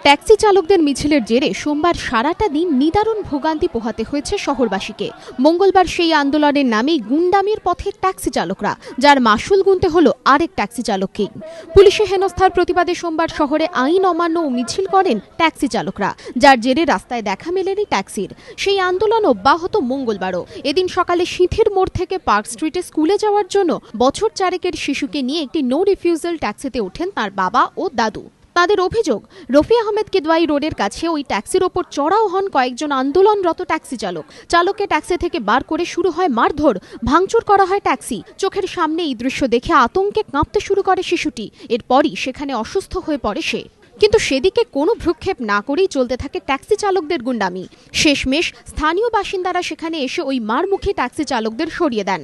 Taxi চালকদের মিছিলের জেরে সোমবার সারাটা দিন নিদারুণ ভোগান্তি পোহাতে হয়েছে শহরবাসীকে। মঙ্গলবার সেই আন্দোলনের নামেই গুন্ডামির পথে ট্যাক্সি চালকরা, যার মাসুল গুনতে হলো আরেক ট্যাক্সি চালককেই। পুলিশের হেনস্থার প্রতিবাদে সোমবার শহরে আইন অমান্য ও মিছিল করেন ট্যাক্সি চালকরা, যার জেরে রাস্তায় দেখা মেলেনি ট্যাক্সির। সেই আন্দোলন অব্যাহত মঙ্গলবারও। এদিন সকালে সিঁথির মোড় থেকে পার্ক স্ট্রিটে স্কুলে যাওয়ার জন্য বছর চারেকের শিশুকে নিয়ে একটি নো রিফিউজাল ট্যাক্সিতে ওঠেন তার বাবা ও দাদু। তাদের অভিযোগ, রফি আহমেদ কিদওয়াই রোডের কাছে ওই ট্যাক্সির ওপর চড়াও হন কয়েকজন আন্দোলনরত ট্যাক্সি চালক। চালককে ট্যাক্সি থেকে বার করে শুরু হয় মারধর, ভাঙচুর করা হয় ট্যাক্সি। চোখের সামনে এই দৃশ্য দেখে আতঙ্কে কাঁপতে শুরু করে শিশুটি। এরপরই সেখানে অসুস্থ হয়ে পড়ে সে। কিন্তু সেদিকে কোনো ভ্রুক্ষেপ না করেই চলতে থাকে ট্যাক্সি চালকদের গুন্ডামি। শেষমেশ স্থানীয় বাসিন্দারা সেখানে এসে ওই মারমুখী ট্যাক্সি চালকদের সরিয়ে দেন।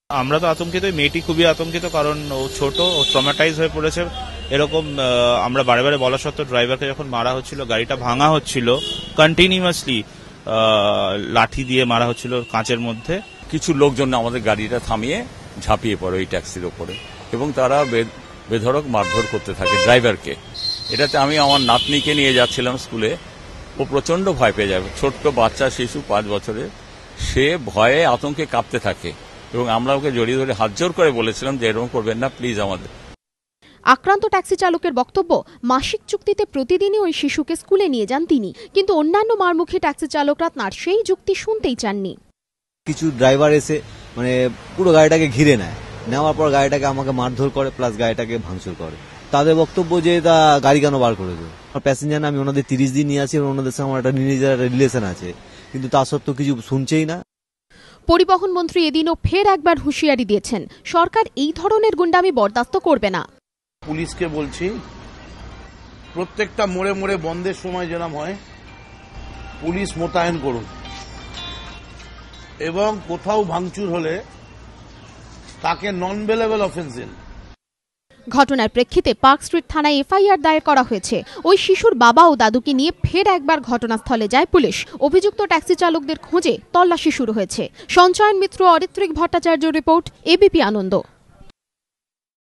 আমরা তো আতঙ্কিত, মেয়েটি খুবই আতঙ্কিত, কারণ ও ছোট, ও ট্রমাটাইজ হয়ে পড়েছে। এরকম আমরা বারে বারে বলা সত্ত্বেও ড্রাইভারকে যখন মারা হচ্ছিল, গাড়িটা ভাঙা হচ্ছিল, কন্টিনিউয়াসলি লাঠি দিয়ে মারা হচ্ছিল কাঁচের মধ্যে। কিছু লোকজন আমাদের গাড়িটা থামিয়ে ঝাঁপিয়ে পড়ে ওই ট্যাক্সির ওপরে এবং তারা বেধড়ক মারধর করতে থাকে ড্রাইভারকে। এটাতে আমি আমার নাতনিকে নিয়ে যাচ্ছিলাম স্কুলে, ও প্রচন্ড ভয় পেয়ে যাবে। ছোট্ট বাচ্চা শিশু, 5 বছরের, সে ভয়ে আতঙ্কে কাঁপতে থাকে এবং আমরা ওকে জড়িয়ে ধরে হাত জোর করে বলেছিলাম যে এরকম করবেন না প্লিজ আমাদের। আক্রান্ত ট্যাক্সি চালকের বক্তব্য, মাসিক চুক্তিতে প্রতিদিনই ওই শিশুকে স্কুলে নিয়ে যান তিনি, কিন্তু অন্যান্য মারমুখী ট্যাক্সি চালকরা তাঁর সেই যুক্তি শুনতেই চাননি। কিছু ড্রাইভার এসে পুরো গাড়িটাকে ঘিরে নেয়, নেওয়ার পর গাড়িটাকে আমাকে মারধর করে, প্লাস গাড়িটাকে ভাঙচুর করে। তাদের বক্তব্য যে তা গাড়ি কেন বার করে দেবে, প্যাসেঞ্জার না, আমি ওনাদের 30 দিন নিয়ে আসি এবং ওনাদের সঙ্গে আমার একটা নিজের রিলেশন আছে, কিন্তু তা সত্ত্বেও কিছু শুনছেই না। পরিবহন মন্ত্রী এদিনও ফের একবার হুঁশিয়ারি দিয়েছেন, সরকার এই ধরনের গুন্ডামি বরদাস্ত করবে না। পুলিশকে বলছি, প্রত্যেকটা মোড়ে মোড়ে বন্ধের সময় যেরকম হয় পুলিশ মোতায়েন করুন এবং কোথাও ভাঙচুর হলে তাকে নন বেলেবল অফেন্সিভ। ঘটনার প্রেক্ষিতে পার্ক স্ট্রিট থানায় এফআইআর দায়ের করা হয়েছে। ওই শিশুর বাবা ও দাদুকে নিয়ে ফের একবার ঘটনাস্থলে যায় পুলিশ। অভিযুক্ত ট্যাক্সি চালকদের খোঁজে তল্লাশি শুরু হয়েছে। সঞ্চয়ন মিত্র, অরিত্রিক ভট্টাচার্য রিপোর্ট, এবিপি আনন্দ।